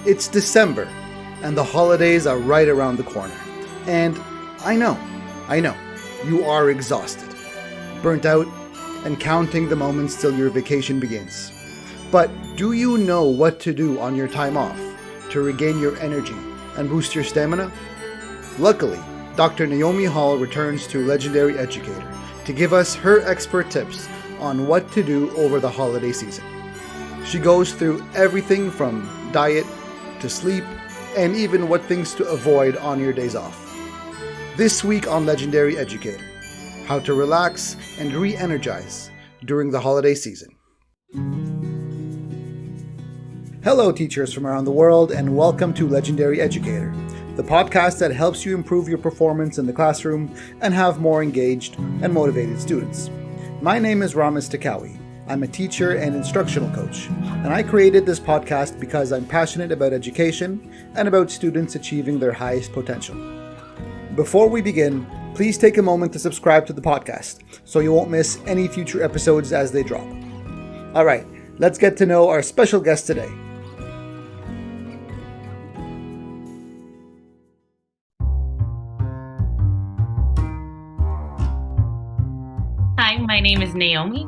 It's December, and the holidays are right around the corner. And I know, you are exhausted, burnt out, and counting the moments till your vacation begins. But do you know what to do on your time off to regain your energy and boost your stamina? Luckily, Dr. Naomi Hall returns to Legendary Educator to give us her expert tips on what to do over the holiday season. She goes through everything from diet to sleep, and even what things to avoid on your days off. This week on Legendary Educator, how to relax and re-energize during the holiday season. Hello teachers from around the world, and welcome to Legendary Educator, the podcast that helps you improve your performance in the classroom and have more engaged and motivated students. My name is Ramis Takawi. I'm a teacher and instructional coach, and I created this podcast because I'm passionate about education and about students achieving their highest potential. Before we begin, please take a moment to subscribe to the podcast so you won't miss any future episodes as they drop. All right, let's get to know our special guest today. Hi, my name is Naomi.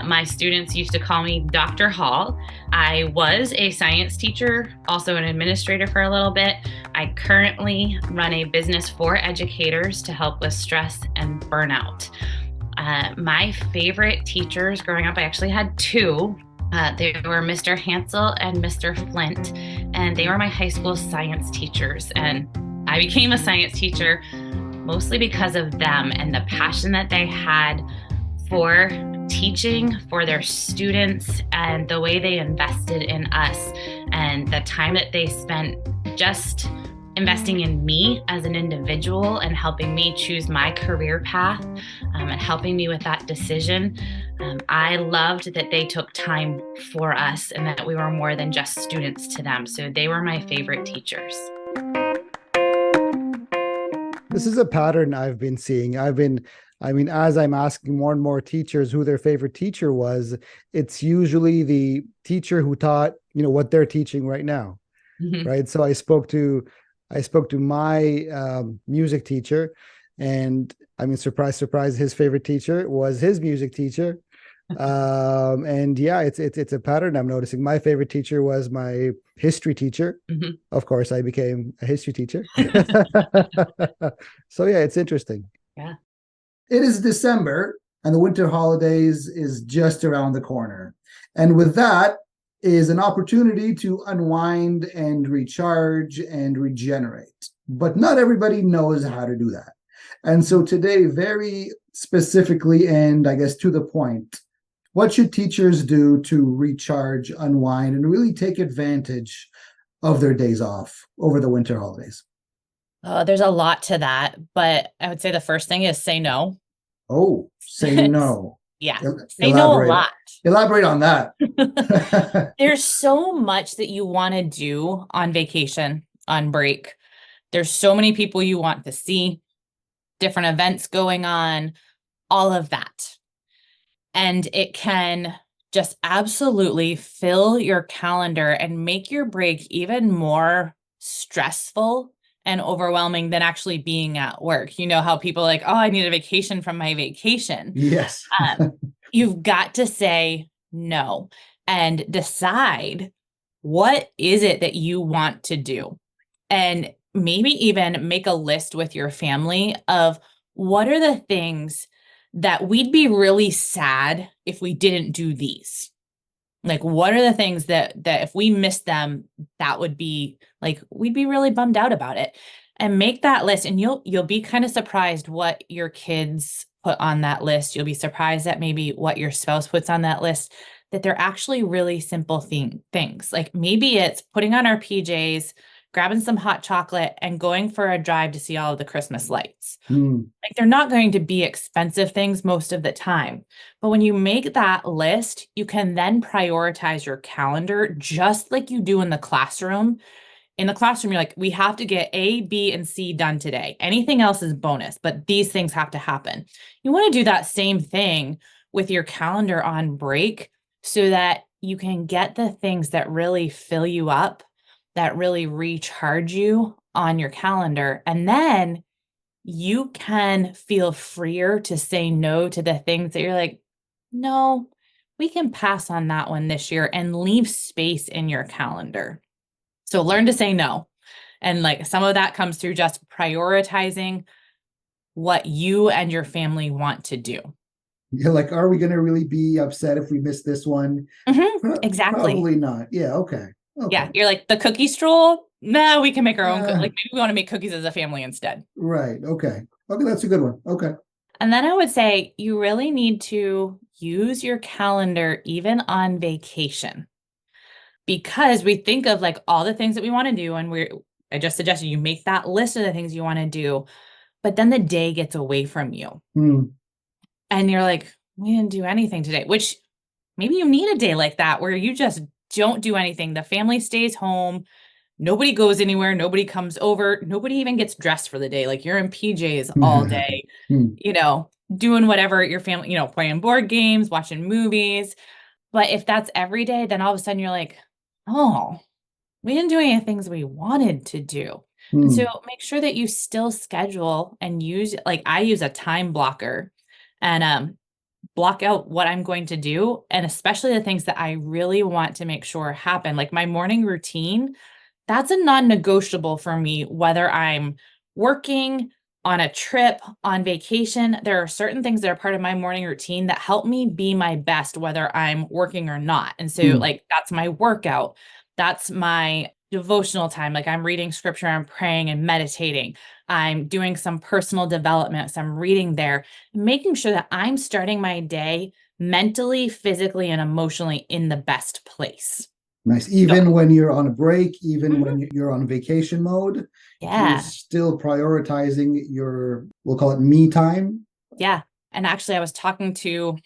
My students used to call me Dr. Hall. I was a science teacher, also an administrator for a little bit. I currently run a business for educators to help with stress and burnout. My favorite teachers growing up, I actually had two. They were Mr. Hansel and Mr. Flint, and they were my high school science teachers. And I became a science teacher mostly because of them and the passion that they had for teaching for their students and the way they invested in us and the time that they spent just investing in me as an individual and helping me choose my career path and helping me with that decision. I loved that they took time for us and that we were more than just students to them. So they were my favorite teachers. This is a pattern I've been seeing. As I'm asking more and more teachers who their favorite teacher was, it's usually the teacher who taught, what they're teaching right now. Mm-hmm. Right. So I spoke to my music teacher, and surprise, surprise, his favorite teacher was his music teacher. And yeah, it's a pattern I'm noticing. My favorite teacher was my history teacher. Mm-hmm. Of course, I became a history teacher. So yeah, it's interesting. Yeah. It is December, and the winter holidays is just around the corner. And with that is an opportunity to unwind and recharge and regenerate. But not everybody knows how to do that. And so today, very specifically, and I guess to the point, what should teachers do to recharge, unwind, and really take advantage of their days off over the winter holidays? There's a lot to that, but I would say the first thing is say no. Oh, say no. Yeah. Say no a lot. Elaborate on that. There's so much that you want to do on vacation, on break. There's so many people you want to see, different events going on, all of that. And it can just absolutely fill your calendar and make your break even more stressful and overwhelming than actually being at work. You know how people are like, oh, I need a vacation from my vacation. Yes. You've got to say no and decide what is it that you want to do. And maybe even make a list with your family of what are the things that we'd be really sad if we didn't do these. Like, what are the things that if we missed them, that would be like, we'd be really bummed out about it. And make that list, and you'll be kind of surprised what your kids put on that list. You'll be surprised at maybe what your spouse puts on that list, that they're actually really simple things. Like maybe it's putting on our PJs, grabbing some hot chocolate, and going for a drive to see all of the Christmas lights. Like, they're not going to be expensive things most of the time. But when you make that list, you can then prioritize your calendar just like you do in the classroom. in the classroom, you're like, we have to get A, B, and C done today. Anything else is bonus, but these things have to happen. You want to do that same thing with your calendar on break so that you can get the things that really fill you up, that really recharge you on your calendar. And then you can feel freer to say no to the things that you're like, no, we can pass on that one this year, and leave space in your calendar. So learn to say no. And like some of that comes through just prioritizing what you and your family want to do. You're like, are we going to really be upset if we miss this one? Exactly. Probably not. Yeah. Okay. Yeah. You're like, the cookie stroll? No, we can make our own. Like maybe we want to make cookies as a family instead. Right. Okay. Okay. That's a good one. Okay. And then I would say you really need to use your calendar even on vacation, because we think of like all the things that we want to do. And I just suggested you make that list of the things you want to do, but then the day gets away from you. And you're like, we didn't do anything today, which maybe you need a day like that where you just don't do anything. The family stays home. Nobody goes anywhere. Nobody comes over. Nobody even gets dressed for the day. Like you're in PJs all day, doing whatever your family, playing board games, watching movies. But if that's every day, then all of a sudden you're like, oh, we didn't do any of the things we wanted to do. And so make sure that you still schedule and use, like I use a time blocker and block out what I'm going to do. And especially the things that I really want to make sure happen. Like my morning routine, that's a non-negotiable for me, whether I'm working, on a trip, on vacation. There are certain things that are part of my morning routine that help me be my best, whether I'm working or not. And so like, that's my workout. That's my devotional time. Like I'm reading scripture, I'm praying and meditating. I'm doing some personal development. So I'm reading there, making sure that I'm starting my day mentally, physically, and emotionally in the best place. Nice. Even when you're on a break, even when you're on vacation mode, you're still prioritizing your, we'll call it me time. Yeah. And actually, I was talking to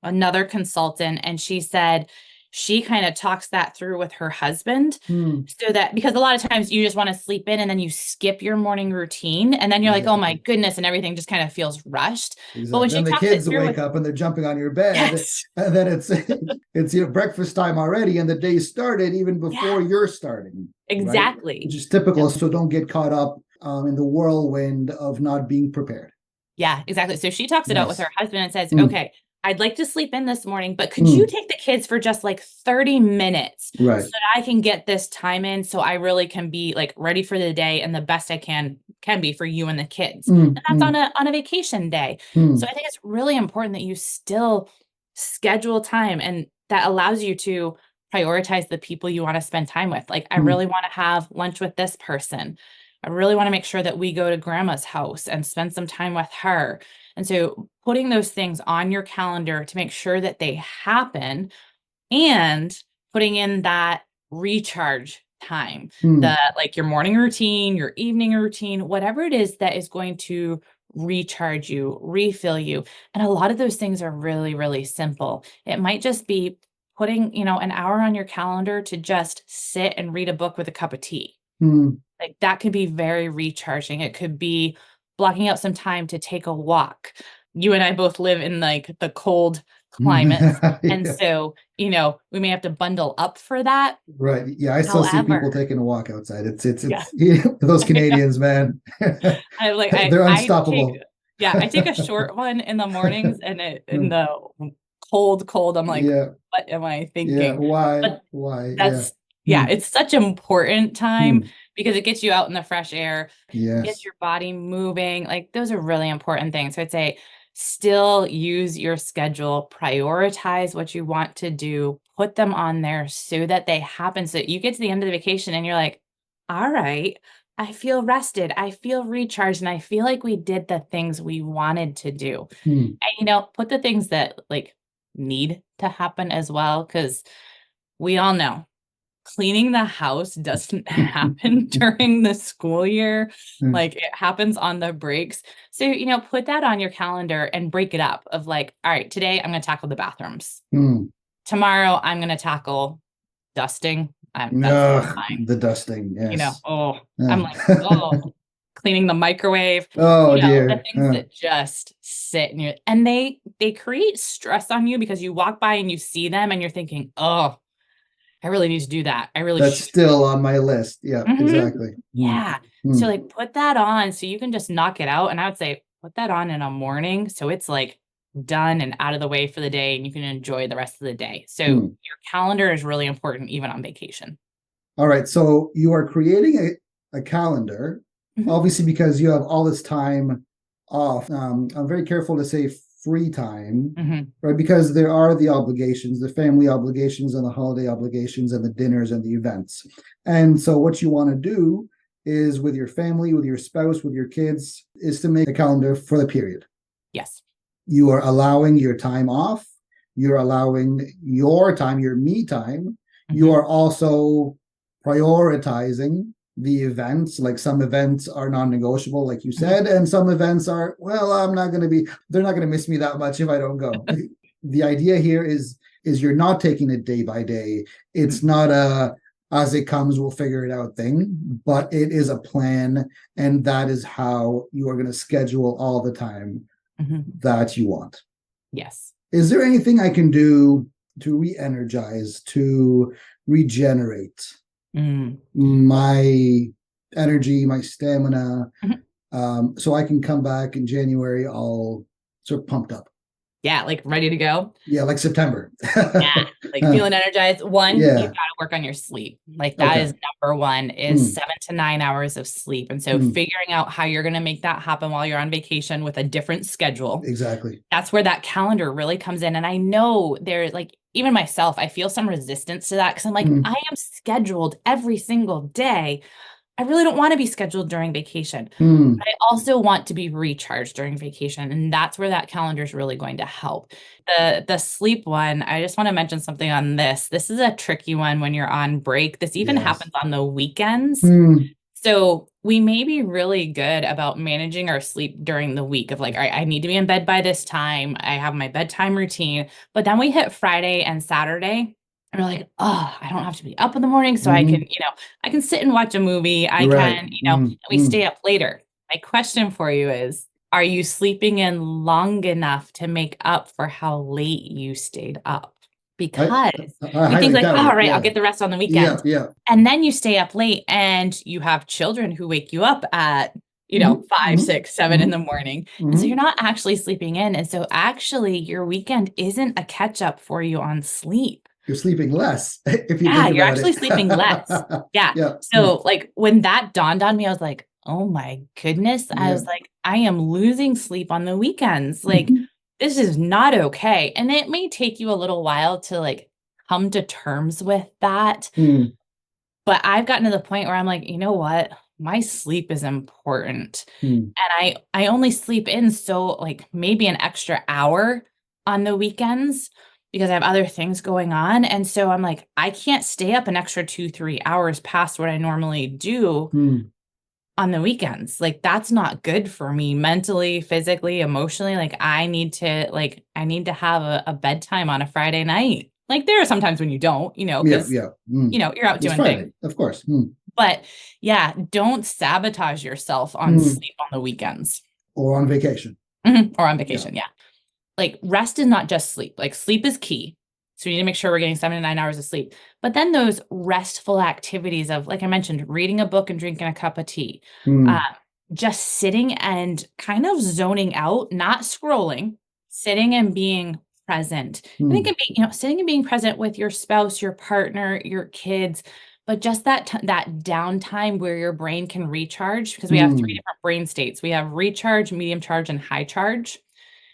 another consultant and she said she kind of talks that through with her husband so that, because a lot of times you just want to sleep in and then you skip your morning routine and then you're like, oh my goodness, and everything just kind of feels rushed. But when then the kids wake up and they're jumping on your bed, and then it's breakfast time already, and the day started even before you're starting. Exactly. Right? Which is typical. So don't get caught up in the whirlwind of not being prepared. Yeah, exactly. So she talks it out with her husband and says, okay, I'd like to sleep in this morning, but could you take the kids for just like 30 minutes so that I can get this time in so I really can be like ready for the day and the best I can be for you and the kids. And that's on a vacation day. So I think it's really important that you still schedule time, and that allows you to prioritize the people you want to spend time with. Like I really want to have lunch with this person. I really want to make sure that we go to grandma's house and spend some time with her. And so putting those things on your calendar to make sure that they happen, and putting in that recharge time, like your morning routine, your evening routine, whatever it is that is going to recharge you, refill you. And a lot of those things are really, really simple. It might just be putting, an hour on your calendar to just sit and read a book with a cup of tea. Like that could be very recharging. It could be blocking out some time to take a walk. You and I both live in like the cold climate. And so, we may have to bundle up for that. Right. Yeah. I still see people taking a walk outside. It's those Canadians, man. They're unstoppable. I take a short one in the mornings and in the cold, I'm like, what am I thinking? Yeah. Why? That's, it's such an important time because it gets you out in the fresh air, gets your body moving. Like those are really important things. So I'd say still use your schedule, prioritize what you want to do, put them on there so that they happen. So that you get to the end of the vacation and you're like, all right, I feel rested. I feel recharged. And I feel like we did the things we wanted to do. And, put the things that like need to happen as well. Cause we all know cleaning the house doesn't happen during the school year. Like it happens on the breaks. So, put that on your calendar and break it up of like, all right, today I'm going to tackle the bathrooms. Tomorrow I'm going to tackle dusting, That's Ugh, fine. the dusting. Yes. I'm like, cleaning the microwave, Oh the dear. things that just sit in you, and they create stress on you because you walk by and you see them and you're thinking, oh, I really need to do that. I really That's should. still on my list. Yeah, Mhm. exactly. Yeah. So Mm. like put that on so you can just knock it out. And I would say put that on in a morning so it's like done and out of the way for the day and you can enjoy the rest of the day. So Mm. your calendar is really important even on vacation. All right. So you are creating a calendar, Mhm. obviously, because you have all this time off. I'm very careful to say free time, Mhm. right? Because there are the obligations, the family obligations, and the holiday obligations, and the dinners and the events. And so, what you want to do is with your family, with your spouse, with your kids, is to make a calendar for the period. Yes. You are allowing your time off. You're allowing your time, your me time. You Mhm. are also prioritizing the events. Like some events are non-negotiable, like you Mhm. said, and some events are, well, they're not going to miss me that much if I don't go. The idea here is you're not taking it day by day. It's not a as it comes, we'll figure it out thing, but it is a plan, and that is how you are going to schedule all the time Mhm. that you want. Yes. Is there anything I can do to re-energize, to regenerate Mm. my energy, my stamina, Mhm. so I can come back in January all sort of pumped up? Yeah, like ready to go. Yeah, like September. Yeah, like feeling energized. One, you Yeah. got to work on your sleep. Like that Okay. is number one is 7 to 9 hours of sleep. And so figuring out how you're going to make that happen while you're on vacation with a different schedule. Exactly. That's where that calendar really comes in. And I know there's like, even myself, I feel some resistance to that because I'm like, I am scheduled every single day. I really don't want to be scheduled during vacation. But I also want to be recharged during vacation. And that's where that calendar is really going to help. The sleep one, I just want to mention something on this. This is a tricky one when you're on break. This even Yes. happens on the weekends. So we may be really good about managing our sleep during the week of like, all right, I need to be in bed by this time. I have my bedtime routine. But then we hit Friday and Saturday. And we're like, oh, I don't have to be up in the morning. So I can, I can sit and watch a movie. I Right. can, and we stay up later. My question for you is, are you sleeping in long enough to make up for how late you stayed up? Because we think highly like, doubt oh, it. right, Yeah. I'll get the rest on the weekend. Yeah. And then you stay up late and you have children who wake you up at, 5, 6, 7 in the morning. And so you're not actually sleeping in. And so actually your weekend isn't a catch up for you on sleep. You're sleeping less if you think Yeah, about you're actually it. sleeping less. Yeah. Yeah. So like when that dawned on me, I was like, oh my goodness. I was like, I am losing sleep on the weekends. Like this is not okay. And it may take you a little while to like come to terms with that. But I've gotten to the point where I'm like, you know what? My sleep is important. And I only sleep in so like maybe an extra hour on the weekends because I have other things going on. And so I'm like, I can't stay up an extra 2-3 hours past what I normally do on the weekends. Like that's not good for me mentally, physically, emotionally. Like I need to have a bedtime on a Friday night. Like there are sometimes when you don't, because you're out It's doing Friday, things. of course. But yeah, don't sabotage yourself on sleep on the weekends. Or on vacation. Or on vacation, yeah. Like rest is not just sleep. Like sleep is key. So we need to make sure we're getting 7 to 9 hours of sleep. But then those restful activities of, like I mentioned, reading a book and drinking a cup of tea, just sitting and kind of zoning out, not scrolling, sitting and being present. And it can be, sitting and being present with your spouse, your partner, your kids, but just that downtime where your brain can recharge because we have 3 different brain states. We have recharge, medium charge, and high charge.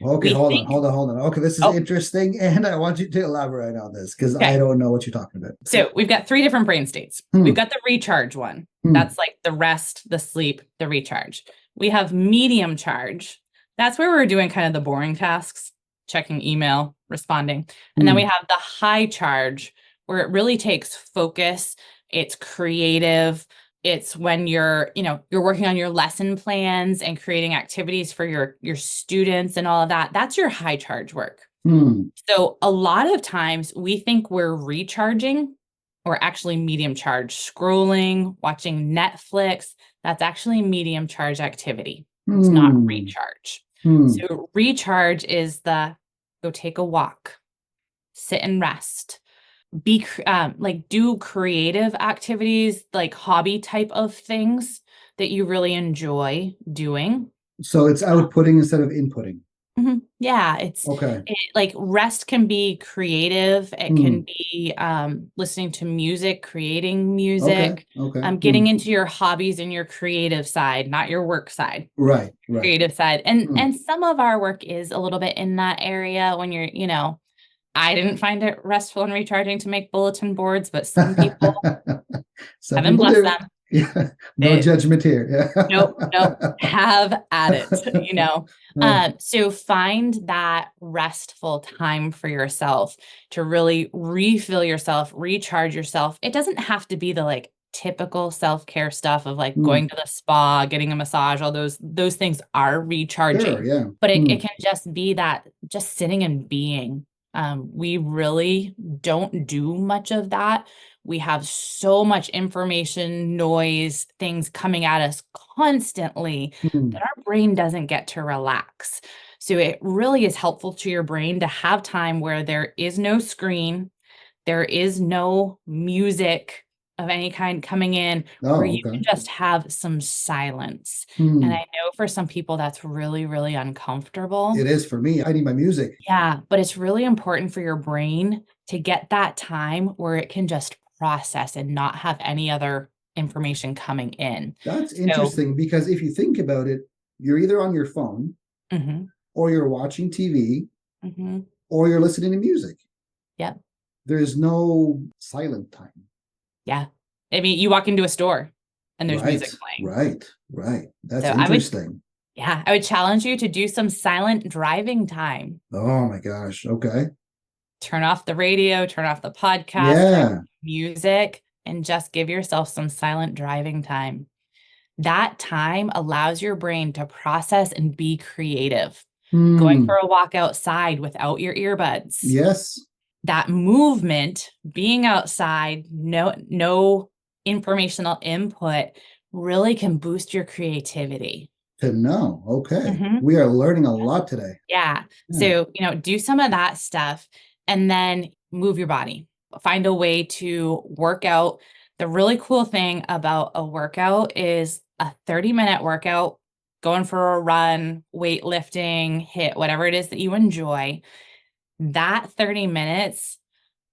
Okay, hold on. Okay, this is interesting, and I want you to elaborate on this because I don't know what you're talking about. So we've got 3 different brain states. We've got the recharge one. That's like the rest, the sleep, the recharge. We have medium charge. That's where we're doing kind of the boring tasks, checking email, responding. And then we have the high charge where it really takes focus. It's creative. It's when you're working on your lesson plans and creating activities for your students and all of that. That's your high charge work. So a lot of times we think we're recharging or actually medium charge. Scrolling, watching Netflix, that's actually medium charge activity. It's not recharge. So recharge is the go take a walk, sit and rest, be like do creative activities, like hobby type of things that you really enjoy doing. So it's outputting instead of inputting. Yeah, Okay. like rest can be creative. It can be listening to music, creating music, Okay. getting into your hobbies and your creative side, not your work side. Right. Creative side. And some of our work is a little bit in that area when you're, I didn't find it restful and recharging to make bulletin boards, but some people, Some heaven people bless do. them. Yeah. No judgment here. Yeah. Nope. Have at it, So find that restful time for yourself to really refill yourself, recharge yourself. It doesn't have to be the like typical self-care stuff of like going to the spa, getting a massage, all those things are recharging. Sure, yeah. But it can just be that just sitting and being. We really don't do much of that. We have so much information, noise, things coming at us constantly that our brain doesn't get to relax. So it really is helpful to your brain to have time where there is no screen, there is no music of any kind coming in, where you can just have some silence. And I know for some people that's really, really uncomfortable. It is for me. I need my music. Yeah, but it's really important for your brain to get that time where it can just process and not have any other information coming in. That's interesting because if you think about it, you're either on your phone or you're watching TV or you're listening to music. Yep. There's no silent time. Yeah. I mean, you walk into a store and there's music playing. Right. That's So interesting. I would challenge you to do some silent driving time. Oh my gosh. Okay. Turn off the radio, turn off the podcast, turn off music, and just give yourself some silent driving time. That time allows your brain to process and be creative. Going for a walk outside without your earbuds. Yes. That movement, being outside, no informational input, really can boost your creativity. To know. Okay. We are learning a lot today. Yeah. So, do some of that stuff and then move your body. Find a way to work out. The really cool thing about a workout is a 30-minute workout, going for a run, weightlifting, hit, whatever it is that you enjoy. That 30 minutes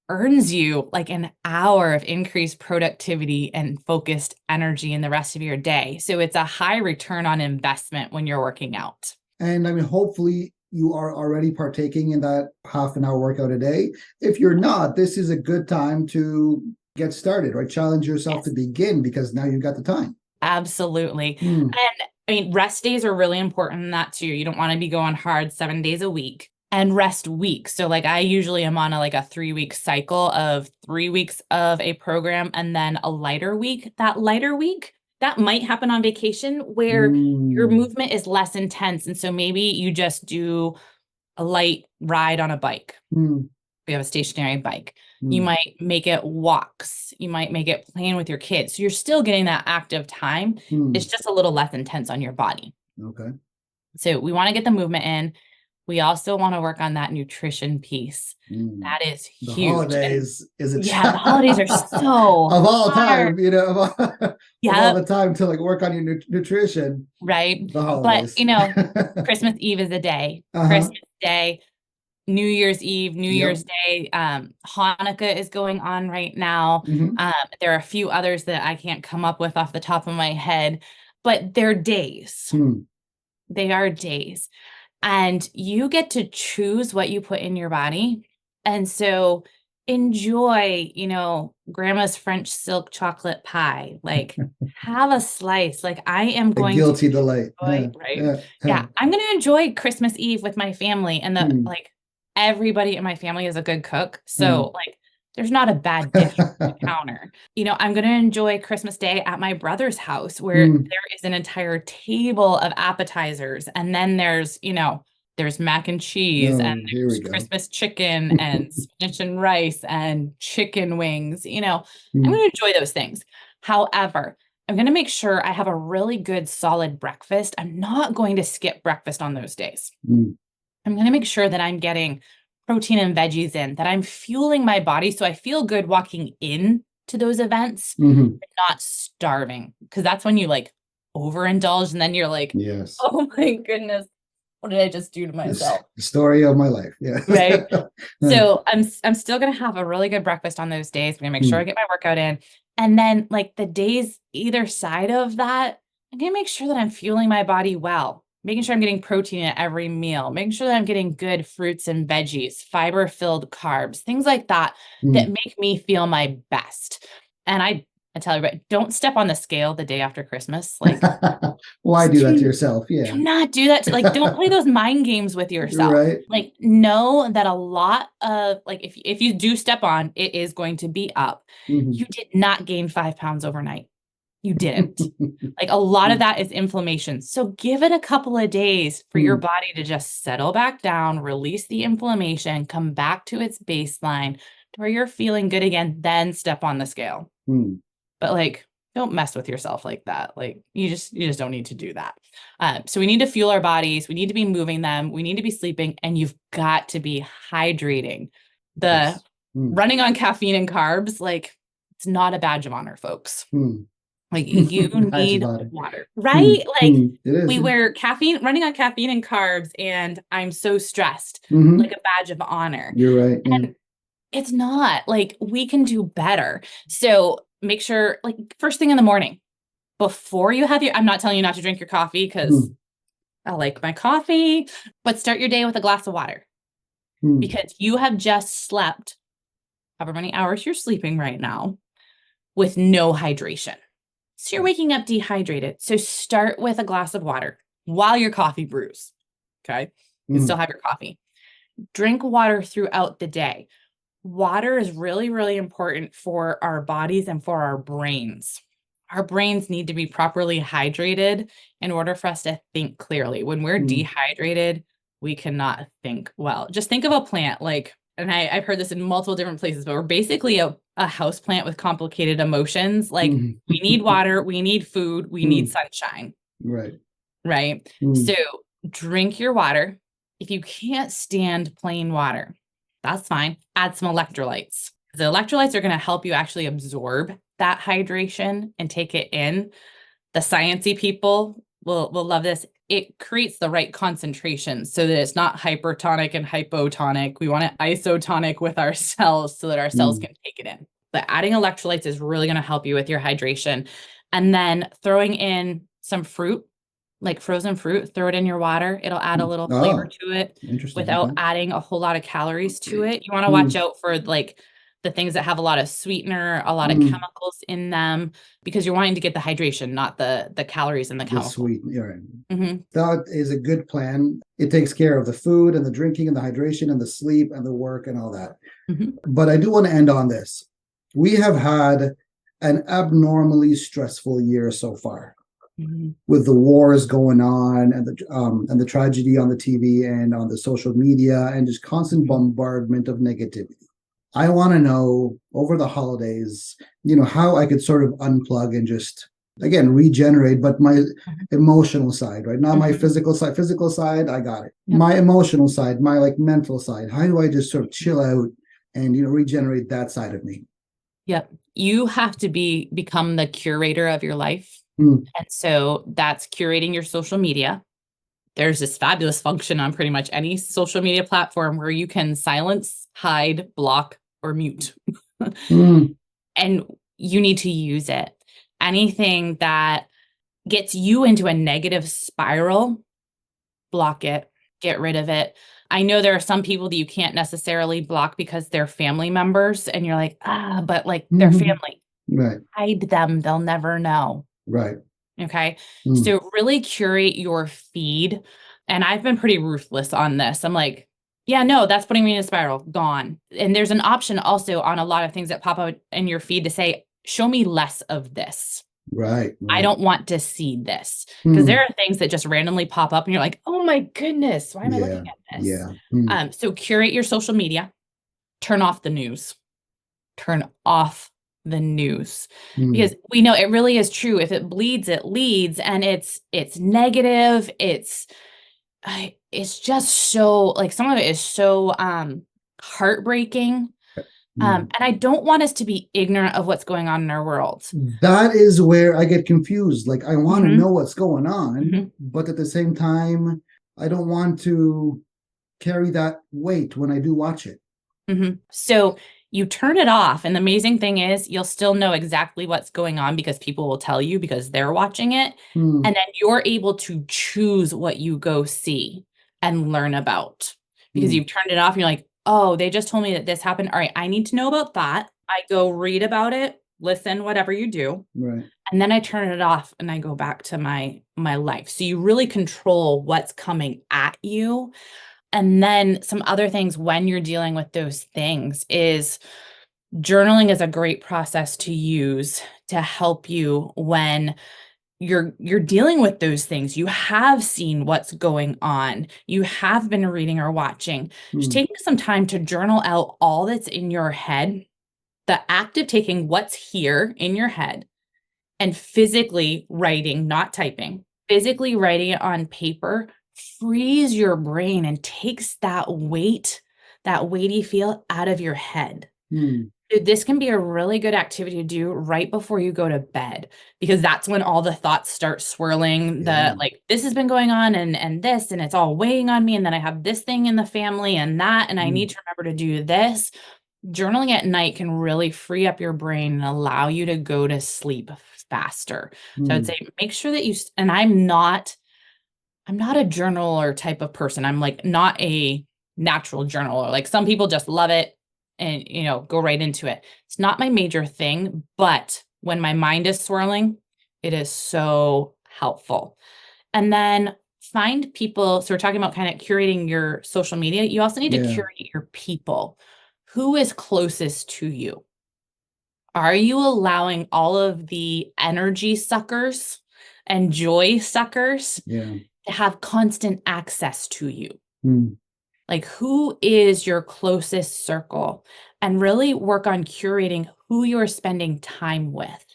earns you like an hour of increased productivity and focused energy in the rest of your day. So it's a high return on investment when you're working out. And I mean, hopefully you are already partaking in that half an hour workout a day. If you're not, this is a good time to get started, right? Challenge yourself to begin because now you've got the time. Absolutely. And I mean, rest days are really important in that too. You don't want to be going hard 7 days a week. And rest weeks. So like I usually am on a 3-week cycle of 3 weeks of a program and then a lighter week. That lighter week, that might happen on vacation where your movement is less intense. And so maybe you just do a light ride on a bike. We have a stationary bike. You might make it walks. You might make it playing with your kids. So you're still getting that active time. It's just a little less intense on your body. Okay. So we want to get the movement in. We also want to work on that nutrition piece. That is huge. The holidays is a the holidays are so of all hard. time, of all the time to work on your nutrition. Right. The holidays. But Christmas Eve is a day. Christmas Day, New Year's Eve, New Year's Day, Hanukkah is going on right now. There are a few others that I can't come up with off the top of my head, but they're days. They are days. And you get to choose what you put in your body. And so enjoy, grandma's French silk chocolate pie. Like have a slice. Like I am going a guilty delight. I'm going to enjoy Christmas Eve with my family. And everybody in my family is a good cook. So there's not a bad dish on the counter. I'm going to enjoy Christmas Day at my brother's house where there is an entire table of appetizers. And then there's, there's mac and cheese Oh, and here we there's go. Christmas chicken and spinach and rice and chicken wings. I'm Mm, going to enjoy those things. However, I'm going to make sure I have a really good solid breakfast. I'm not going to skip breakfast on those days. mm, I'm going to make sure that I'm getting protein and veggies in, that I'm fueling my body so I feel good walking in to those events, mhm. not starving. Because that's when you like overindulge and then you're like, Yes. oh my goodness, what did I just do to This myself? the story of my life. Yeah. Right. So I'm still gonna have a really good breakfast on those days. I'm gonna make sure I Mm, get my workout in. And then like the days either side of that, I'm gonna make sure that I'm fueling my body well, making sure I'm getting protein at every meal, making sure that I'm getting good fruits and veggies, fiber-filled carbs, things like that that mm. make me feel my best. And I tell everybody, don't step on the scale the day after Christmas. Like Why do that to yourself? do Yeah. not do that. Like, don't play those mind games with yourself. Right. Like, know that a lot of like, if you do step on, it is going to be up. Mhm. You did not gain 5 pounds overnight. You didn't. Like, a lot of that is inflammation. So give it a couple of days for your Mm, body to just settle back down, release the inflammation, come back to its baseline to where you're feeling good again, then step on the scale. mm. But like, don't mess with yourself like that. Like you just don't need to do that. So we need to fuel our bodies. We need to be moving them. We need to be sleeping, and you've got to be hydrating. The Yes. Mm, running on caffeine and carbs, like it's not a badge of honor, folks. mm. Like you Badge of need honor. water, Mm, right? Like mm. It is. we Yeah. wear running on caffeine and carbs, and I'm so stressed, Mhm. like a badge of honor. You're right. Yeah. And it's not. Like we can do better. So make sure, like first thing in the morning, before you have I'm not telling you not to drink your coffee because Mm, I like my coffee, but start your day with a glass of water mm, because you have just slept however many hours you're sleeping right now with no hydration. So you're waking up dehydrated. So start with a glass of water while your coffee brews. Okay. You mm, still have your coffee. Drink water throughout the day. Water is really, really important for our bodies and for our brains. Our brains need to be properly hydrated in order for us to think clearly. When we're mm, dehydrated, we cannot think well. Just think of a plant like, and I've heard this in multiple different places, but we're basically a house plant with complicated emotions. Like mhm. we need water, we need food, we need Mm, sunshine, right. right? Mm, So drink your water. If you can't stand plain water, that's fine. Add some electrolytes. The electrolytes are going to help you actually absorb that hydration and take it in. The sciencey people will love this. It creates the right concentration so that it's not hypertonic and hypotonic. We want it isotonic with our cells so that our cells mm, can take it in. But adding electrolytes is really going to help you with your hydration. And then throwing in some fruit, like frozen fruit, throw it in your water. It'll add a mm. little flavor Oh, to it interesting. without Okay. adding a whole lot of calories to it. You want to watch Mm, out for like the things that have a lot of sweetener, a lot of mm. chemicals in them, because you're wanting to get the hydration, not the calories and the The chemicals. sweet. All right. Hmm. That is a good plan. It takes care of the food and the drinking and the hydration and the sleep and the work and all that. Hmm. But I do want to end on this. We have had an abnormally stressful year so far Hmm. with the wars going on and the tragedy on the TV and on the social media and just constant bombardment of negativity. I want to know over the holidays, how I could sort of unplug and just again regenerate, but my emotional side, right? Not my Hmm. physical side. Physical side, I got it. Yep. My emotional side, my like mental side. How do I just sort of chill out and regenerate that side of me? Yep. You have to become the curator of your life. Mm, And so that's curating your social media. There's this fabulous function on pretty much any social media platform where you can silence, hide, block, or mute. mm, And you need to use it. Anything that gets you into a negative spiral, block it, get rid of it. I know there are some people that you can't necessarily block because they're family members, and you're like, but like they're mhm. family. Right, Hide them, they'll never know. right. Okay. Mm, So really curate your feed. And I've been pretty ruthless on this. I'm like, yeah, no, that's putting me in a spiral. Gone. And there's an option also on a lot of things that pop out in your feed to say, show me less of this. right, I right. don't want to see this. Because there Mm, are things that just randomly pop up and you're like, oh my goodness, why am I looking at this? So curate your social media, turn off the news, turn off the news, because we know it really is true. If it bleeds, it leads, and it's negative. It's just so, like, some of it is so heartbreaking. And I don't want us to be ignorant of what's going on in our world. That is where I get confused. Like, I want to know what's going on, but at the same time, I don't want to carry that weight when I do watch it. So you turn it off. And the amazing thing is you'll still know exactly what's going on because people will tell you because they're watching it. And then you're able to choose what you go see and learn about because you've turned it off. And you're like, oh, they just told me that this happened. All right, I need to know about that. I go read about it, listen, whatever you do. Right. And then I turn it off and I go back to my life. So you really control what's coming at you. And then some other things when you're dealing with those things is journaling is a great process to use to help you when you're dealing with those things. You have seen what's going on. You have been reading or watching. Just taking some time to journal out all that's in your head, the act of taking what's here in your head and physically writing, not typing, physically writing it on paper, frees your brain and takes that weighty feel out of your head. This can be a really good activity to do right before you go to bed, because that's when all the thoughts start swirling. Like, this has been going on and this, and it's all weighing on me. And then I have this thing in the family and that, and I need to remember to do this. Journaling at night can really free up your brain and allow you to go to sleep faster. So I'd say make sure that you, and I'm not a journaler type of person. I'm like not a natural journaler. Like, some people just love it and, go right into it. It's not my major thing, but when my mind is swirling, it is so helpful. And then find people. So we're talking about kind of curating your social media. You also need to curate your people. Who is closest to you? Are you allowing all of the energy suckers and joy suckers to have constant access to you? Like, who is your closest circle? And really work on curating who you're spending time with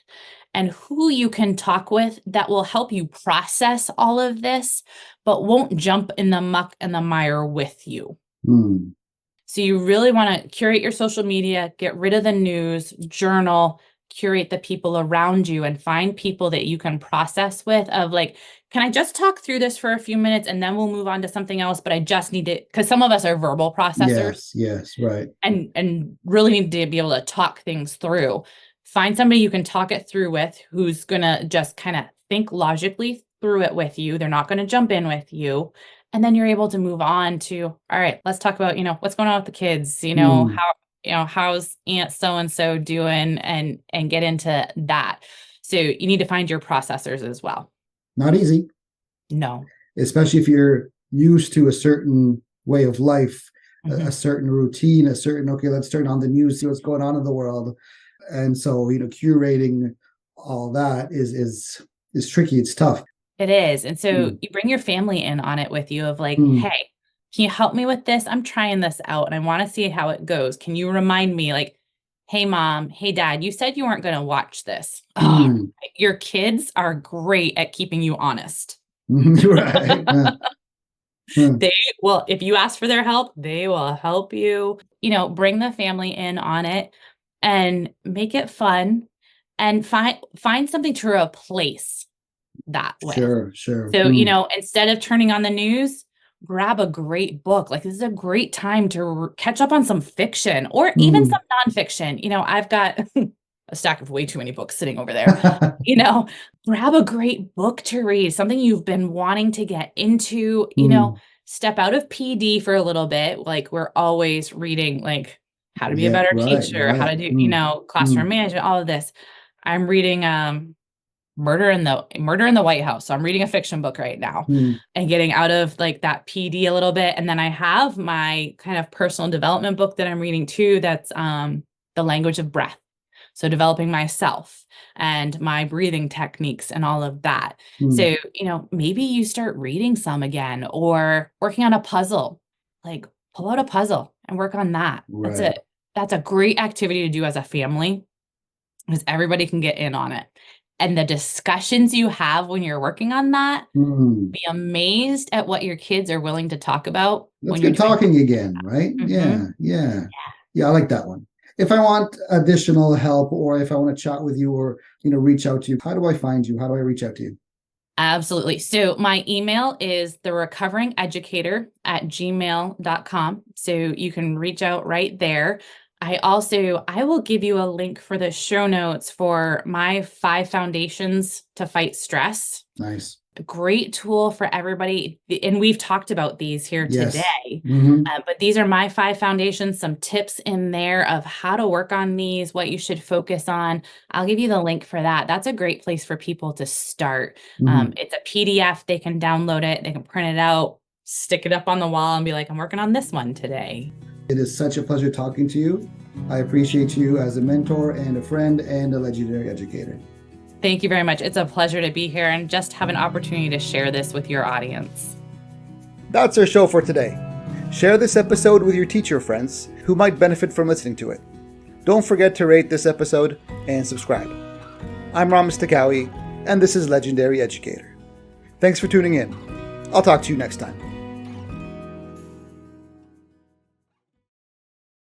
and who you can talk with that will help you process all of this, but won't jump in the muck and the mire with you. So you really want to curate your social media, get rid of the news, journal, curate the people around you, and find people that you can process with of like, can I just talk through this for a few minutes and then we'll move on to something else? But I just need to, because some of us are verbal processors. Yes, right. And really need to be able to talk things through. Find somebody you can talk it through with who's going to just kind of think logically through it with you. They're not going to jump in with you. And then you're able to move on to, all right, let's talk about, what's going on with the kids, how's Aunt so-and-so doing and get into that. So you need to find your processors as well. Not easy. No. Especially if you're used to a certain way of life, a certain routine, okay, let's turn on the news, see what's going on in the world. And so, curating all that is tricky. It's tough. It is. And so you bring your family in on it with you of like, hey, can you help me with this? I'm trying this out and I want to see how it goes. Can you remind me, like, hey, mom, hey, dad, you said you weren't going to watch this. Your kids are great at keeping you honest. Right. They will, if you ask for their help, they will help you, bring the family in on it and make it fun and find something to replace that with. Sure. So, instead of turning on the news, grab a great book. Like, this is a great time to catch up on some fiction or even some nonfiction. I've got a stack of way too many books sitting over there. Grab a great book to read, something you've been wanting to get into, step out of PD for a little bit. Like, we're always reading, like, how to be a better teacher, how to do, classroom management, all of this. I'm reading, Murder in the White House. So I'm reading a fiction book right now and getting out of like that PD a little bit. And then I have my kind of personal development book that I'm reading too. That's The Language of Breath. So developing myself and my breathing techniques and all of that. Mm. So, maybe you start reading some again or working on a puzzle, like pull out a puzzle and work on that. Right. That's a great activity to do as a family because everybody can get in on it. And the discussions you have when you're working on that, be amazed at what your kids are willing to talk about. Let's when you're get talking again, right? Yeah. I like that one. If I want additional help, or if I want to chat with you, or reach out to you, how do I find you? How do I reach out to you? Absolutely. So my email is therecoveringeducator@gmail.com. So you can reach out right there. I will give you a link for the show notes for my 5 foundations to fight stress. Nice. A great tool for everybody. And we've talked about these here today, but these are my 5 foundations, some tips in there of how to work on these, what you should focus on. I'll give you the link for that. That's a great place for people to start. It's a PDF. They can download it. They can print it out, stick it up on the wall and be like, I'm working on this one today. It is such a pleasure talking to you. I appreciate you as a mentor and a friend and a legendary educator. Thank you very much. It's a pleasure to be here and just have an opportunity to share this with your audience. That's our show for today. Share this episode with your teacher friends who might benefit from listening to it. Don't forget to rate this episode and subscribe. I'm Ram Stakawi, and this is Legendary Educator. Thanks for tuning in. I'll talk to you next time.